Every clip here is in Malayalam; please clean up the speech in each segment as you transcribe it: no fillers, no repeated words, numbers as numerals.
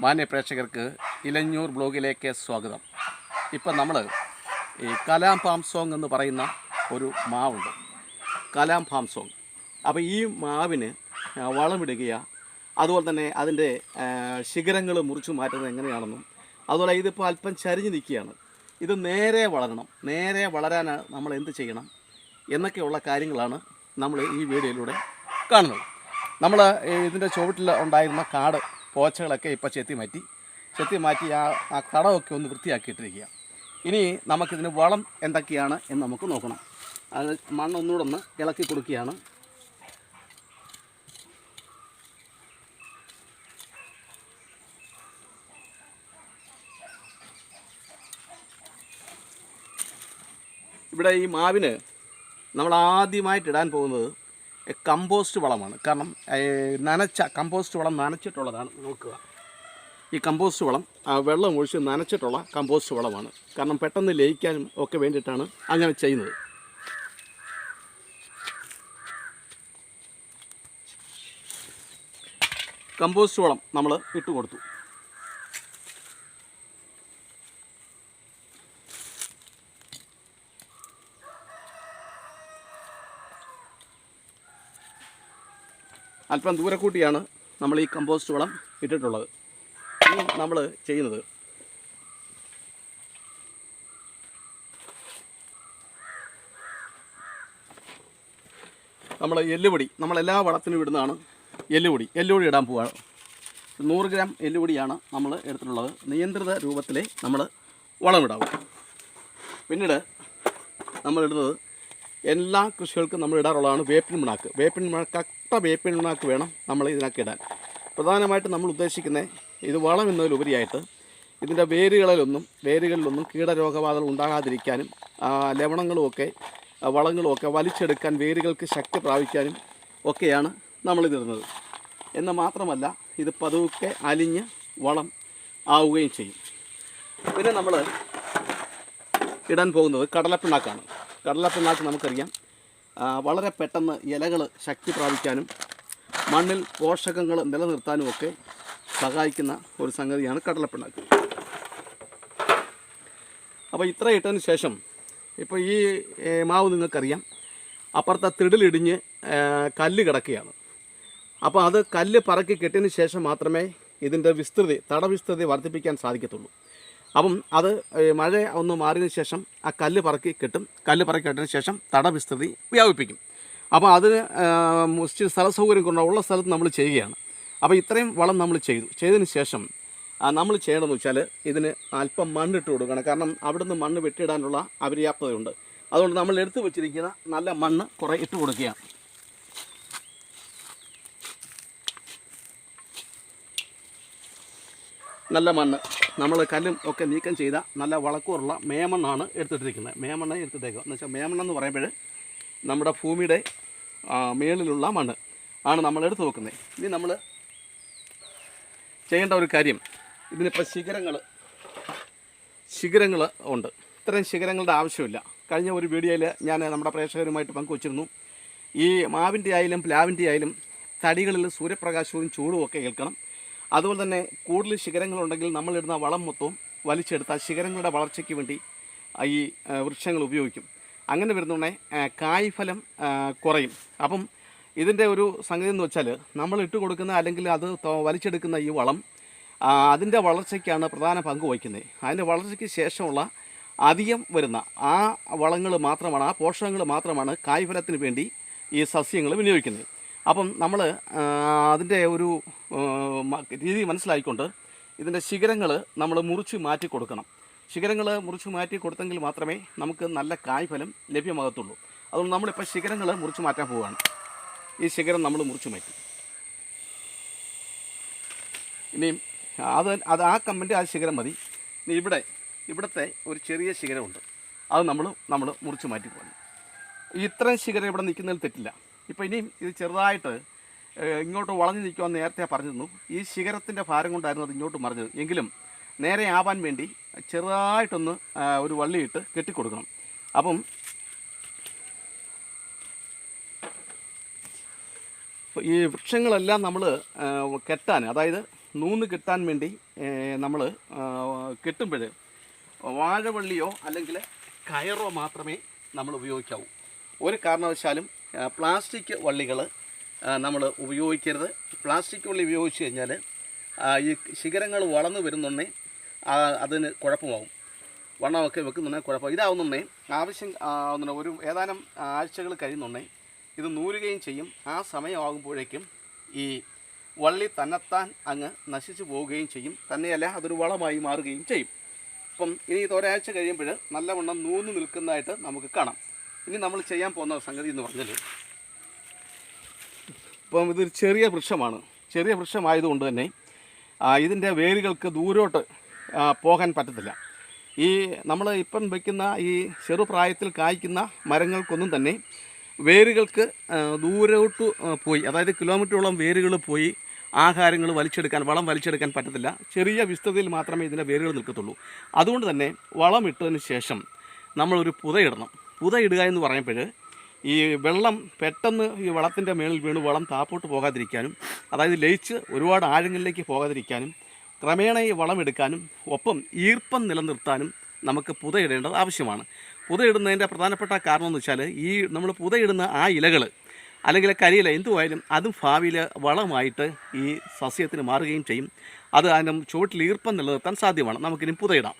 മാന്യ പ്രേക്ഷകർക്ക് ഇലഞ്ഞൂർ ബ്ലോഗിലേക്ക് സ്വാഗതം. ഇപ്പം നമ്മൾ ഈ കലാം ഫാം സോങ് എന്ന് പറയുന്ന ഒരു മാവുണ്ട്, കലാം ഫാം സോങ്. അപ്പോൾ ഈ മാവിന് വളമിടുകയാണ്, അതുപോലെ തന്നെ അതിൻ്റെ ശിഖരങ്ങൾ മുറിച്ച് മാറ്റുന്നത് എങ്ങനെയാണെന്നും, അതുപോലെ ഇതിപ്പോൾ അല്പം ചരിഞ്ഞ് നിൽക്കുകയാണ്. ഇത് നേരെ വളരണം. നേരെ വളരാൻ നമ്മൾ എന്ത് ചെയ്യണം എന്നൊക്കെയുള്ള കാര്യങ്ങളാണ് നമ്മൾ ഈ വീഡിയോയിലൂടെ കാണുന്നത്. നമ്മൾ ഇതിൻ്റെ ചുവട്ടിൽ ഉണ്ടായിരുന്ന കാട് പോച്ചകളൊക്കെ ഇപ്പോൾ ചെത്തി മാറ്റി ആ കടമൊക്കെ ഒന്ന് വൃത്തിയാക്കിയിട്ടിരിക്കുക. ഇനി നമുക്കിതിന് വളം എന്തൊക്കെയാണ് എന്ന് നമുക്ക് നോക്കണം. അത് മണ്ണൊന്നുകൂടെ ഒന്ന് ഇളക്കി കൊടുക്കുകയാണ്. ഇവിടെ ഈ മാവിന് നമ്മൾ ആദ്യമായിട്ട് ഇടാൻ പോകുന്നത് കമ്പോസ്റ്റ് വളമാണ്. കാരണം കമ്പോസ്റ്റ് വളം നനച്ചിട്ടുള്ളതാണ്. നോക്കുക, ഈ കമ്പോസ്റ്റ് വളം വെള്ളം ഒഴിച്ച് നനച്ചിട്ടുള്ള കമ്പോസ്റ്റ് വളമാണ്. കാരണം പെട്ടെന്ന് ലയിക്കാനും ഒക്കെ വേണ്ടിയിട്ടാണ് അങ്ങനെ ചെയ്യുന്നത്. കമ്പോസ്റ്റ് വളം നമ്മൾ ഇട്ട് കൊടുത്തു. അല്പം ദൂരെ കൂട്ടിയാണ് നമ്മൾ ഈ കമ്പോസ്റ്റ് വളം ഇട്ടിട്ടുള്ളത്. ഇനി നമ്മൾ ചെയ്യുന്നത് എല്ലുപൊടി, നമ്മളെല്ലാ വളത്തിനും ഇടുന്നതാണ് എല്ലുപൊടി ഇടാൻ പോവുകയാണ്. 100 ഗ്രാം എല്ലുപൊടിയാണ് നമ്മൾ എടുത്തിട്ടുള്ളത്. നിയന്ത്രിത രൂപത്തിലെ നമ്മൾ വളമിടാവും. പിന്നീട് നമ്മളിടുന്നത് എല്ലാ കൃഷികൾക്കും നമ്മൾ ഇടാറുള്ളതാണ് വേപ്പിൻ പിണ്ണാക്ക്. കട്ട വേപ്പിൻ പിണ്ണാക്ക് വേണം നമ്മൾ ഇതിനൊക്കെ ഇടാൻ. പ്രധാനമായിട്ടും നമ്മൾ ഉദ്ദേശിക്കുന്നത് ഇത് വളം എന്നതിലുപരിയായിട്ട് ഇതിൻ്റെ വേരുകളിലൊന്നും കീടരോഗബാധകൾ ഉണ്ടാകാതിരിക്കാനും ലവണങ്ങളുമൊക്കെ വളങ്ങളുമൊക്കെ വലിച്ചെടുക്കാൻ, വേരുകൾക്ക് ശക്തി പ്രാപിക്കാനും ഒക്കെയാണ് നമ്മളിതിടുന്നത്. എന്ന് മാത്രമല്ല ഇത് പതുക്കെ അലിഞ്ഞ് വളം ആവുകയും ചെയ്യും. പിന്നെ നമ്മൾ ഇടാൻ പോകുന്നത് കടലപ്പിണ്ണാക്കാണ്. കടലപ്പിണ്ണാക്ക് നമുക്കറിയാം വളരെ പെട്ടെന്ന് ഇലകൾ ശക്തി പ്രാപിക്കാനും മണ്ണിൽ പോഷകങ്ങൾ നിലനിർത്താനും ഒക്കെ സഹായിക്കുന്ന ഒരു സംഗതിയാണ് കടലപ്പിണ്ണാക്ക്. അപ്പോൾ ഇത്ര ഇട്ടതിന് ശേഷം ഇപ്പോൾ ഈ മാവ് നിങ്ങൾക്കറിയാം അപ്പുറത്തെ തിടിലിടിഞ്ഞ് കല്ല് കിടക്കുകയാണ്. അപ്പോൾ അത് കല്ല് പറക്കി കെട്ടിയതിന് ശേഷം മാത്രമേ ഇതിൻ്റെ തടവിസ്തൃതി വർദ്ധിപ്പിക്കാൻ സാധിക്കത്തുള്ളൂ. അപ്പം അത് മഴ ഒന്ന് മാറിയതിന് ശേഷം ആ കല്ല് പറക്കി കെട്ടിയതിന് ശേഷം തടവിസ്തൃതി വ്യാപിപ്പിക്കും. അപ്പോൾ അതിന് സ്ഥല സൗകര്യം കൊണ്ടുള്ള സ്ഥലത്ത് നമ്മൾ ചെയ്യുകയാണ്. അപ്പോൾ ഇത്രയും വളം നമ്മൾ ചെയ്തതിന് ശേഷം നമ്മൾ ചെയ്യണമെന്ന് വെച്ചാൽ ഇതിന് അല്പം മണ്ണിട്ട് കൊടുക്കണം. കാരണം അവിടുന്ന് മണ്ണ് വെട്ടിയിടാനുള്ള അപര്യാപ്തതയുണ്ട്. അതുകൊണ്ട് നമ്മൾ എടുത്തു വെച്ചിരിക്കുന്ന നല്ല മണ്ണ് കുറേ ഇട്ട് കൊടുക്കുകയാണ്. നല്ല മണ്ണ് നമ്മൾ കല്ലും ഒക്കെ നീക്കം ചെയ്ത നല്ല വളക്കൂറുള്ള മേമണ്ണാണ് എടുത്തിട്ടിരിക്കുന്നത്. മേമണ്ണ എടുത്തിട്ടേക്കുക എന്ന് വെച്ചാൽ മേമണ്ണെന്ന് പറയുമ്പോൾ നമ്മുടെ ഭൂമിയുടെ മേളിലുള്ള മണ്ണ് ആണ് നമ്മൾ എടുത്ത് വെക്കുന്നത്. ഇനി നമ്മൾ ചെയ്യേണ്ട ഒരു കാര്യം, ഇതിനിപ്പോൾ ശിഖരങ്ങൾ ഉണ്ട്. ഇത്രയും ശിഖരങ്ങളുടെ ആവശ്യമില്ല. കഴിഞ്ഞ ഒരു വീഡിയോയിൽ ഞാൻ നമ്മുടെ പ്രേക്ഷകരുമായിട്ട് പങ്കുവച്ചിരുന്നു. ഈ മാവിൻ്റെ ആയാലും പ്ലാവിൻ്റെ ആയാലും തടികളിൽ സൂര്യപ്രകാശവും ചൂടും ഒക്കെ ഏൽക്കണം. അതുപോലെ തന്നെ കൂടുതൽ ശിഖരങ്ങളുണ്ടെങ്കിൽ നമ്മളിടുന്ന വളം മൊത്തവും വലിച്ചെടുത്താൽ ശിഖരങ്ങളുടെ വളർച്ചയ്ക്ക് വേണ്ടി ഈ വൃക്ഷങ്ങൾ ഉപയോഗിക്കും. അങ്ങനെ വരുന്നുണ്ടെങ്കിൽ കായ്ഫലം കുറയും. അപ്പം ഇതിൻ്റെ ഒരു സംഗതി എന്ന് വെച്ചാൽ നമ്മൾ ഇട്ട് കൊടുക്കുന്ന അല്ലെങ്കിൽ അത് വലിച്ചെടുക്കുന്ന ഈ വളം അതിൻ്റെ വളർച്ചയ്ക്കാണ് പ്രധാന പങ്ക് വഹിക്കുന്നത്. അതിൻ്റെ വളർച്ചയ്ക്ക് ശേഷമുള്ള അധികം വരുന്ന ആ വളങ്ങൾ മാത്രമാണ്, ആ പോഷകങ്ങൾ മാത്രമാണ് കായ്ഫലത്തിന് വേണ്ടി ഈ സസ്യങ്ങൾ വിനിയോഗിക്കുന്നത്. അപ്പം നമ്മൾ അതിൻ്റെ ഒരു രീതി മനസ്സിലാക്കിക്കൊണ്ട് ഇതിൻ്റെ ശിഖരങ്ങൾ നമ്മൾ മുറിച്ച് മാറ്റി കൊടുക്കണം. ശിഖരങ്ങൾ മുറിച്ച് മാറ്റി കൊടുത്തെങ്കിൽ മാത്രമേ നമുക്ക് നല്ല കായ്ഫലം ലഭ്യമാകത്തുള്ളൂ. അതുകൊണ്ട് നമ്മളിപ്പോൾ ശിഖരങ്ങൾ മുറിച്ച് മാറ്റാൻ പോവുകയാണ്. ഈ ശിഖരം നമ്മൾ മുറിച്ച് മാറ്റി. ഇനിയും അത് ആ കമ്പിൻ്റെ ആ ശിഖരം മതി. ഇനി ഇവിടുത്തെ ഒരു ചെറിയ ശിഖരമുണ്ട്, അത് നമ്മൾ മുറിച്ച് മാറ്റി പോകണം. ഇത്രയും ശിഖരം ഇവിടെ നിൽക്കുന്നതിൽ തെറ്റില്ല. ഇപ്പോൾ ഇനിയും ഇത് ചെറുതായിട്ട് ഇങ്ങോട്ട് വളഞ്ഞു നിൽക്കുമെന്ന് നേരത്തെ പറഞ്ഞിരുന്നു. ഈ ശിഖരത്തിൻ്റെ ഭാരം കൊണ്ടായിരുന്നു അത് ഇങ്ങോട്ട് മറിഞ്ഞത്. എങ്കിലും നേരെ ആവാൻ വേണ്ടി ചെറുതായിട്ടൊന്ന് ഒരു വള്ളിയിട്ട് കെട്ടിക്കൊടുക്കണം. അപ്പം ഈ വൃക്ഷങ്ങളെല്ലാം നമ്മൾ കെട്ടാൻ, അതായത് നൂന്ന് കിട്ടാൻ വേണ്ടി നമ്മൾ കെട്ടുമ്പോൾ വാഴവള്ളിയോ അല്ലെങ്കിൽ കയറോ മാത്രമേ നമ്മൾ ഉപയോഗിക്കാവൂ. ഒരു കാരണവശാലും പ്ലാസ്റ്റിക് വള്ളികൾ നമ്മൾ ഉപയോഗിക്കരുത്. പ്ലാസ്റ്റിക് വള്ളി ഉപയോഗിച്ച് കഴിഞ്ഞാൽ ഈ ശിഖരങ്ങൾ വളർന്നു വരുന്നുണ്ടെങ്കിൽ അതിന് കുഴപ്പമാവും. വണ്ണമൊക്കെ വെക്കുന്നുണ്ടെങ്കിൽ കുഴപ്പം. ഇതാവുന്നുണ്ടെങ്കിൽ ആവശ്യം ഒരു ഏതാനും ആഴ്ചകൾ കഴിയുന്നുണ്ടെങ്കിൽ ഇത് നൂരുകയും ചെയ്യും. ആ സമയമാകുമ്പോഴേക്കും ഈ വള്ളി തന്നെത്താൻ അങ്ങ് നശിച്ചു പോവുകയും ചെയ്യും. തന്നെയല്ല അതൊരു വളമായി മാറുകയും ചെയ്യും. ഇപ്പം ഇനി ഇത് ഒരാഴ്ച കഴിയുമ്പോൾ നല്ലവണ്ണം നൂന്ന് നിൽക്കുന്നതായിട്ട് നമുക്ക് കാണാം. ഇനി നമ്മൾ ചെയ്യാൻ പോകുന്ന സംഗതി എന്ന് പറഞ്ഞാൽ, ഇപ്പം ഇതൊരു ചെറിയ വൃക്ഷമാണ്. ചെറിയ വൃക്ഷമായതുകൊണ്ട് തന്നെ ഇതിൻ്റെ വേരുകൾക്ക് ദൂരോട്ട് പോകാൻ പറ്റത്തില്ല. ഈ നമ്മൾ ഇപ്പം വയ്ക്കുന്ന ഈ ചെറുപ്രായത്തിൽ കായ്ക്കുന്ന മരങ്ങൾക്കൊന്നും തന്നെ വേരുകൾക്ക് ദൂരോട്ട് പോയി, അതായത് കിലോമീറ്ററോളം വേരുകൾ പോയി ആഹാരങ്ങൾ വലിച്ചെടുക്കാൻ, വളം വലിച്ചെടുക്കാൻ പറ്റത്തില്ല. ചെറിയ വിസ്തൃതിയിൽ മാത്രമേ ഇതിൻ്റെ വേരുകൾ നിൽക്കത്തുള്ളൂ. അതുകൊണ്ട് തന്നെ വളം ഇട്ടതിന് ശേഷം നമ്മളൊരു പുതയിടണം. പുതയിടുക എന്ന് പറയുമ്പോൾ ഈ വെള്ളം പെട്ടെന്ന് ഈ വളത്തിൻ്റെ മേളിൽ വീണ് വളം താപ്പോട്ട് പോകാതിരിക്കാനും, അതായത് ലയിച്ച് ഒരുപാട് ആഴങ്ങളിലേക്ക് പോകാതിരിക്കാനും, ക്രമേണ ഈ വളം എടുക്കാനും ഒപ്പം ഈർപ്പം നിലനിർത്താനും നമുക്ക് പുതയിടേണ്ടത് ആവശ്യമാണ്. പുതയിടുന്നതിൻ്റെ പ്രധാനപ്പെട്ട കാരണം എന്ന് വെച്ചാൽ ഈ നമ്മൾ പുതയിടുന്ന ആ ഇലകൾ അല്ലെങ്കിൽ കരിയില എന്തുമായാലും അതും ഭാവിയിൽ വളമായിട്ട് ഈ സസ്യത്തിന് മാറുകയും ചെയ്യും. അത് അതിൻ്റെ ചുവട്ടിൽ ഈർപ്പം നിലനിർത്താൻ സാധ്യമാണ്. നമുക്കിനി പുതയിടാം.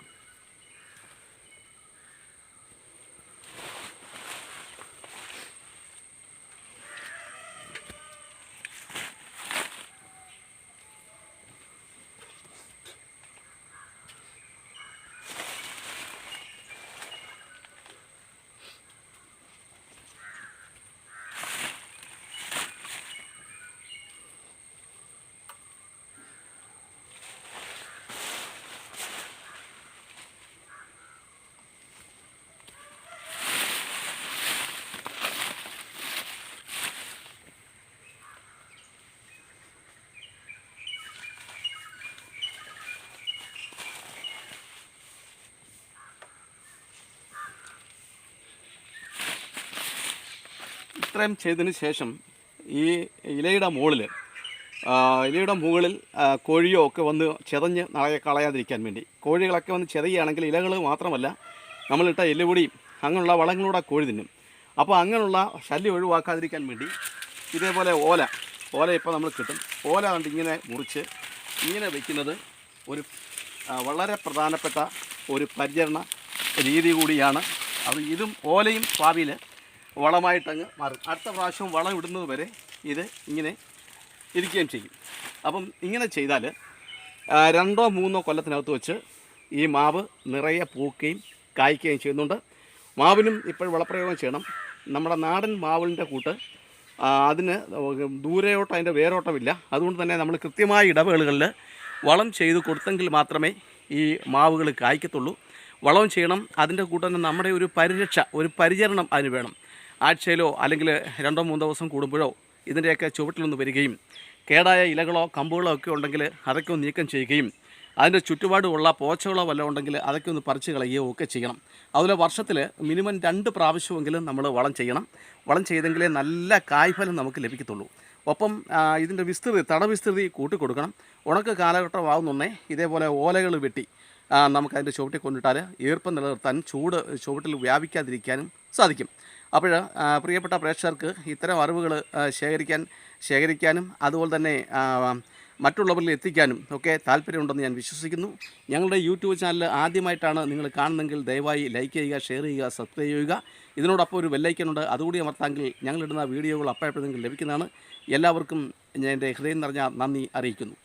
ഇത്രയും ചെയ്തതിന് ശേഷം ഈ ഇലയുടെ മുകളിൽ കോഴിയോ ഒക്കെ വന്ന് ചെതഞ്ഞ് കളയാതിരിക്കാൻ വേണ്ടി, കോഴികളൊക്കെ വന്ന് ചെതയുകയാണെങ്കിൽ ഇലകൾ മാത്രമല്ല നമ്മളിട്ട എല്ലുപൊടിയും അങ്ങനെയുള്ള വളങ്ങളൂടെ കോഴി തിന്നും. അപ്പോൾ അങ്ങനെയുള്ള ശല്യം ഒഴിവാക്കാതിരിക്കാൻ വേണ്ടി ഇതേപോലെ ഓല ഇപ്പോൾ നമ്മൾ കിട്ടും. ഓല കണ്ട് ഇങ്ങനെ മുറിച്ച് ഇങ്ങനെ വയ്ക്കുന്നത് ഒരു വളരെ പ്രധാനപ്പെട്ട ഒരു പരിചരണ രീതി കൂടിയാണ്. ഇതും ഓലയും ഭാവിയിൽ വളമായിട്ടങ്ങ് മാറും. അടുത്ത പ്രാവശ്യം വളം ഇടുന്നത് വരെ ഇത് ഇങ്ങനെ ഇരിക്കുകയും ചെയ്യും. അപ്പം ഇങ്ങനെ ചെയ്താൽ 2-3 കൊല്ലത്തിനകത്ത് വെച്ച് ഈ മാവ് നിറയെ പൂക്കുകയും കായ്ക്കുകയും ചെയ്യുന്നുണ്ട്. മാവിനും ഇപ്പോൾ വളപ്രയോഗം ചെയ്യണം. നമ്മുടെ നാടൻ മാവിൻ്റെ കൂട്ട് അതിന് ദൂരെയോട്ടം അതിൻ്റെ വേരോട്ടമില്ല. അതുകൊണ്ട് തന്നെ നമ്മൾ കൃത്യമായ ഇടവേളകളിൽ വളം ചെയ്ത് കൊടുത്തെങ്കിൽ മാത്രമേ ഈ മാവുകൾ കായ്ക്കത്തുള്ളൂ. വളം ചെയ്യണം. അതിൻ്റെ കൂട്ട് തന്നെ നമ്മുടെ ഒരു പരിരക്ഷ, ഒരു പരിചരണം അതിന് വേണം. ആഴ്ചയിലോ അല്ലെങ്കിൽ 2-3 ദിവസം കൂടുമ്പോഴോ ഇതിൻ്റെയൊക്കെ ചുവട്ടിലൊന്ന് വരികയും കേടായ ഇലകളോ കമ്പുകളോ ഒക്കെ ഉണ്ടെങ്കിൽ അതൊക്കെ ഒന്ന് നീക്കം ചെയ്യുകയും അതിൻ്റെ ചുറ്റുപാടുമുള്ള പോച്ചകളോ വല്ലതും ഉണ്ടെങ്കിൽ അതൊക്കെ ഒന്ന് പറിച്ച് കളയുകയോ ഒക്കെ ചെയ്യണം. അതുപോലെ വർഷത്തിൽ മിനിമം 2 പ്രാവശ്യമെങ്കിലും നമ്മൾ വളം ചെയ്യണം. വളം ചെയ്തെങ്കിലേ നല്ല കായ്ഫലം നമുക്ക് ലഭിക്കത്തുള്ളൂ. ഒപ്പം ഇതിൻ്റെ തടവിസ്തൃതി കൂട്ടിക്കൊടുക്കണം. ഉണക്ക് കാലഘട്ടമാകുന്നുണ്ടേ ഇതേപോലെ ഓലകൾ വെട്ടി നമുക്കതിൻ്റെ ചുവട്ടിൽ കൊണ്ടിട്ടാൽ ഈർപ്പം നിലനിർത്താനും ചുവട്ടിൽ വ്യാപിക്കാതിരിക്കാനും സാധിക്കും. അപ്പോൾ പ്രിയപ്പെട്ട പ്രേക്ഷകർക്ക് ഇത്തരം അറിവുകൾ ശേഖരിക്കാനും അതുപോലെ തന്നെ മറ്റുള്ളവരിൽ എത്തിക്കാനും ഒക്കെ താല്പര്യമുണ്ടെന്ന് ഞാൻ വിശ്വസിക്കുന്നു. ഞങ്ങളുടെ യൂട്യൂബ് ചാനൽ ആദ്യമായിട്ടാണ് നിങ്ങൾ കാണുന്നതെങ്കിൽ ദയവായി ലൈക്ക് ചെയ്യുക, ഷെയർ ചെയ്യുക, സബ്സ്ക്രൈബ് ചെയ്യുക. ഇതിനോടൊപ്പം ഒരു ബെല്ലൈക്കനുണ്ട്, അതുകൂടി അമർത്താമെങ്കിൽ ഞങ്ങളിടുന്ന വീഡിയോകൾ അപ്പോഴപ്പോഴും നിങ്ങൾക്ക് ലഭിക്കുന്നതാണ്. എല്ലാവർക്കും ഞാൻ എൻ്റെ ഹൃദയം നിറഞ്ഞ നന്ദി അറിയിക്കുന്നു.